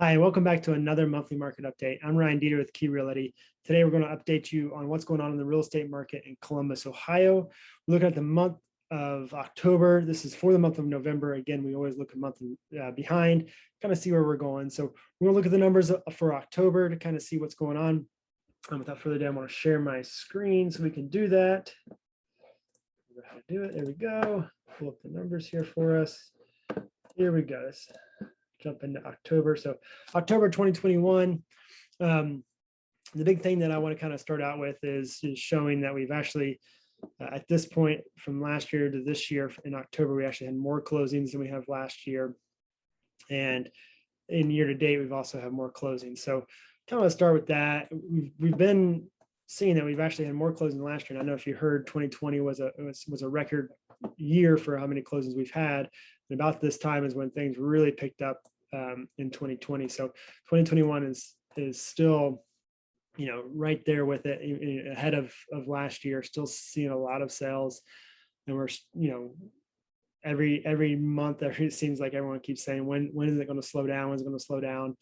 Hi, welcome back to another monthly market update. I'm Ryan Dieter with Key Realty. Today, we're going to update you on what's going on in the real estate market in Columbus, Ohio. We're looking at the month of October. This is for the month of November. Again, we always look a month behind, kind of see where we're going. So we're going to look at the numbers for October to kind of see what's going on. Without further ado, I want to share my screen so we can do that. How to do it. There we go. Pull up the numbers here for us. Here we go. Let's jump into October. So October 2021, the big thing that I want to kind of start out with is showing that we've actually, at this point from last year to this year in October, we actually had more closings than we have last year. And in year to date, we've also had more closings. So kind of let's start with that. We've been seeing that we've actually had more closings last year. And I know if you heard 2020 was a record year for how many closings we've had. And about this time is when things really picked up in 2020. So 2021 is still, right there with it, ahead of last year. Still seeing a lot of sales, and we're, every month, it seems like everyone keeps saying, when is it going to slow down? When is it going to slow down?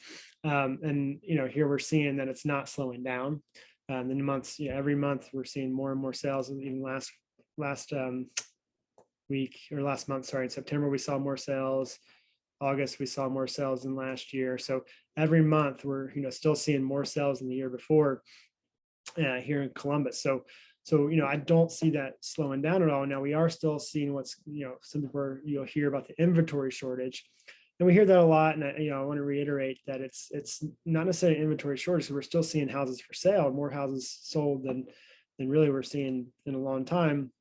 And here we're seeing that it's not slowing down. In the months, every month we're seeing more and more sales. And even last week or last month, sorry, in September, we saw more sales. August, we saw more sales than last year. So every month we're, still seeing more sales than the year before here in Columbus. So, I don't see that slowing down at all. Now we are still seeing what's, some people you'll hear about the inventory shortage. And we hear that a lot. And I want to reiterate that it's not necessarily inventory shortage. So we're still seeing houses for sale, more houses sold than really we're seeing in a long time.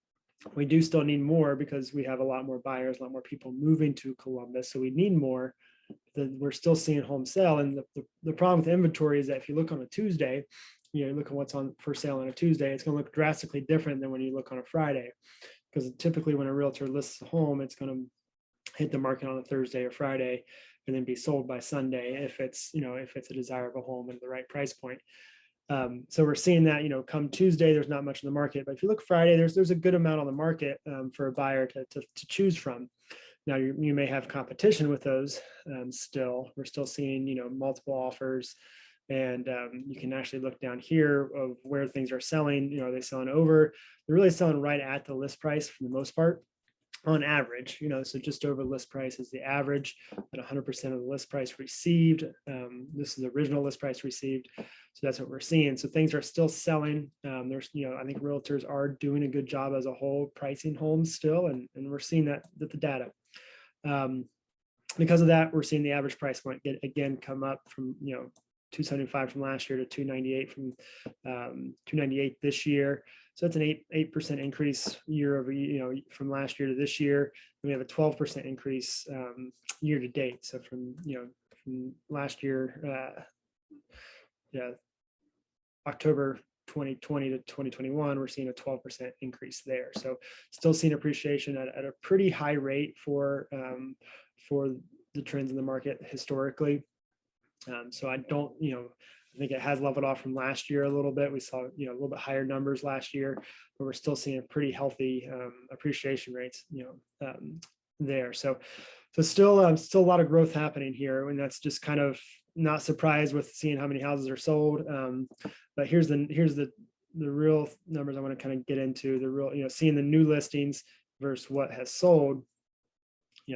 We do still need more because we have a lot more buyers, a lot more people moving to Columbus. So we need more. We're still seeing home sale. And the problem with inventory is that if you look on a Tuesday, look at what's on for sale on a Tuesday, it's going to look drastically different than when you look on a Friday. Because typically when a realtor lists a home, it's going to hit the market on a Thursday or Friday and then be sold by Sunday if it's a desirable home at the right price point. So we're seeing that, come Tuesday, there's not much in the market, but if you look Friday, there's a good amount on the market for a buyer to choose from. Now you may have competition with those still. We're still seeing, multiple offers, and you can actually look down here of where things are selling. Are they selling over? They're really selling right at the list price for the most part. On average, so just over list price is the average, at 100% of the list price received. This is the original list price received. So that's what we're seeing. So things are still selling. There's, I think realtors are doing a good job as a whole pricing homes still. And we're seeing that the data. Because of that, we're seeing the average price point again come up from, 275 from last year to 298 from 298 this year. So that's an 8% increase year over year, from last year to this year. And we have a 12% increase year to date. So from last year, October 2020 to 2021, we're seeing a 12% increase there. So still seeing appreciation at a pretty high rate for the trends in the market historically. So I don't, I think it has leveled off from last year a little bit. We saw, a little bit higher numbers last year, but we're still seeing pretty healthy appreciation rates, there. So still a lot of growth happening here, and that's just kind of not surprised with seeing how many houses are sold. But here's the real numbers I want to kind of get into. The real, seeing the new listings versus what has sold.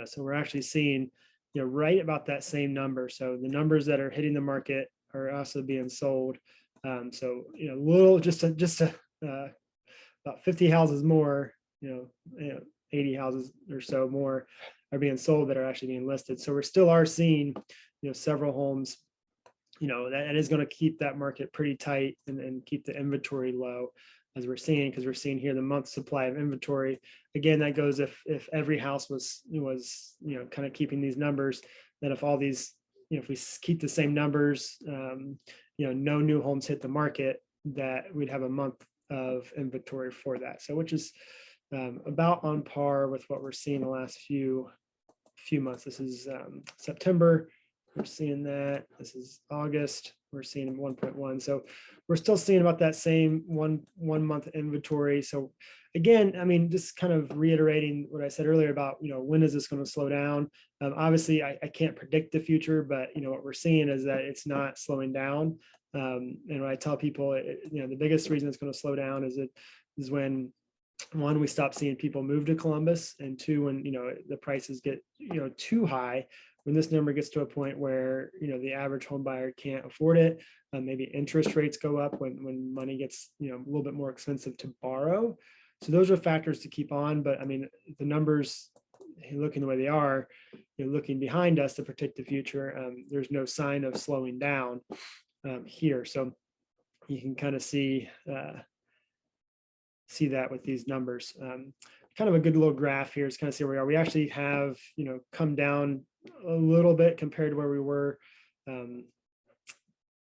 So we're actually seeing, right about that same number. So the numbers that are hitting the market are also being sold. So, little, just about 50 houses more, 80 houses or so more are being sold that are actually being listed. So we still are seeing, several homes, that is going to keep that market pretty tight and keep the inventory low, as we're seeing, because we're seeing here the month supply of inventory. Again, that goes if every house was kind of keeping these numbers, then if all these, if we keep the same numbers, no new homes hit the market, that we'd have a month of inventory for that. So which is about on par with what we're seeing the last few months. This is September. We're seeing that. This is August. we're seeing 1.1. So we're still seeing about that same one month inventory. So again, I mean, just kind of reiterating what I said earlier about, when is this going to slow down? Obviously, I can't predict the future, but what we're seeing is that it's not slowing down. And when I tell people, the biggest reason it's going to slow down is when, one, we stop seeing people move to Columbus, and two, when the prices get too high, when this number gets to a point where the average home buyer can't afford it. Maybe interest rates go up when money gets a little bit more expensive to borrow. So those are factors to keep on. But I mean, the numbers looking the way they are, looking behind us to predict the future, there's no sign of slowing down here. So you can kind of see that with these numbers. Kind of a good little graph here is kind of see where we are. We actually have come down a little bit compared to where we were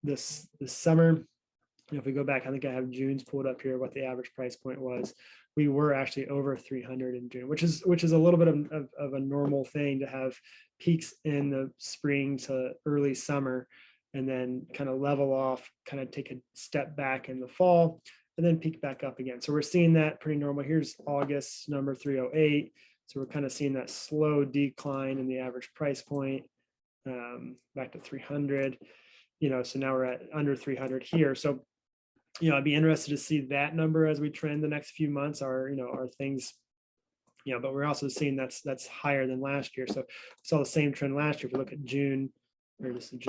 this summer. If we go back, I think I have June's pulled up here, what the average price point was. We were actually over 300 in June, which is a little bit of a normal thing to have peaks in the spring to early summer, and then kind of level off, kind of take a step back in the fall, and then peak back up again. So we're seeing that pretty normal. Here's August number 308. So we're kind of seeing that slow decline in the average price point back to 300. So now we're at under 300 here. So I'd be interested to see that number as we trend the next few months. Are things, but we're also seeing that's higher than last year. So we saw the same trend last year. If you look at June, or this is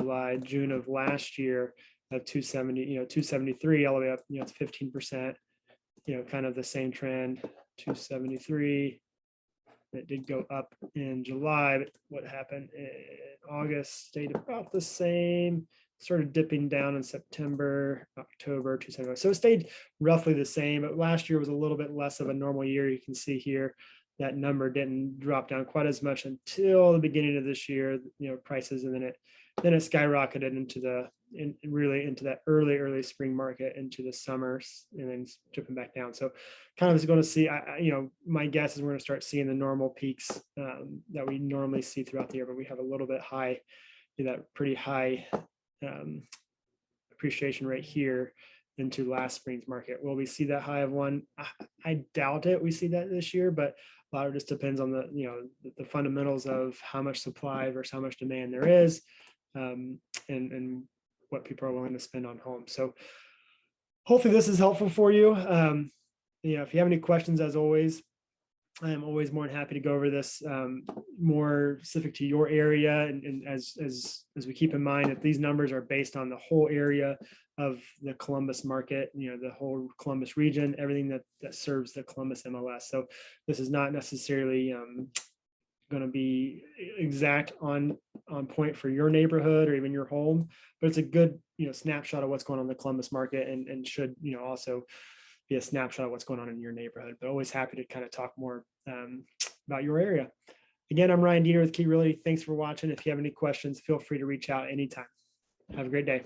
June of last year, at 270, 273 all the way up, it's 15%, kind of the same trend, 273. It did go up in July, but what happened in August stayed about the same, started dipping down in September, October, 275. So it stayed roughly the same, but last year was a little bit less of a normal year. You can see here that number didn't drop down quite as much until the beginning of this year, prices, and then it skyrocketed into that early spring market, into the summer, and then dripping back down. So kind of is going to see, my guess is we're going to start seeing the normal peaks that we normally see throughout the year, but we have a little bit high, that pretty high appreciation rate here into last spring's market. Will we see that high of one? I doubt it. We see that this year, but a lot of it just depends on the fundamentals of how much supply versus how much demand there is, and what people are willing to spend on homes. So hopefully this is helpful for you. If you have any questions, as always, I am always more than happy to go over this more specific to your area. And as we keep in mind that these numbers are based on the whole area of the Columbus market, the whole Columbus region, everything that serves the Columbus MLS. So this is not necessarily going to be exact on point for your neighborhood or even your home, but it's a good snapshot of what's going on in the Columbus market, and should also be a snapshot of what's going on in your neighborhood. But always happy to kind of talk more about your area. Again, I'm Ryan Dieter with Key Realty. Thanks for watching. If you have any questions, feel free to reach out anytime. Have a great day.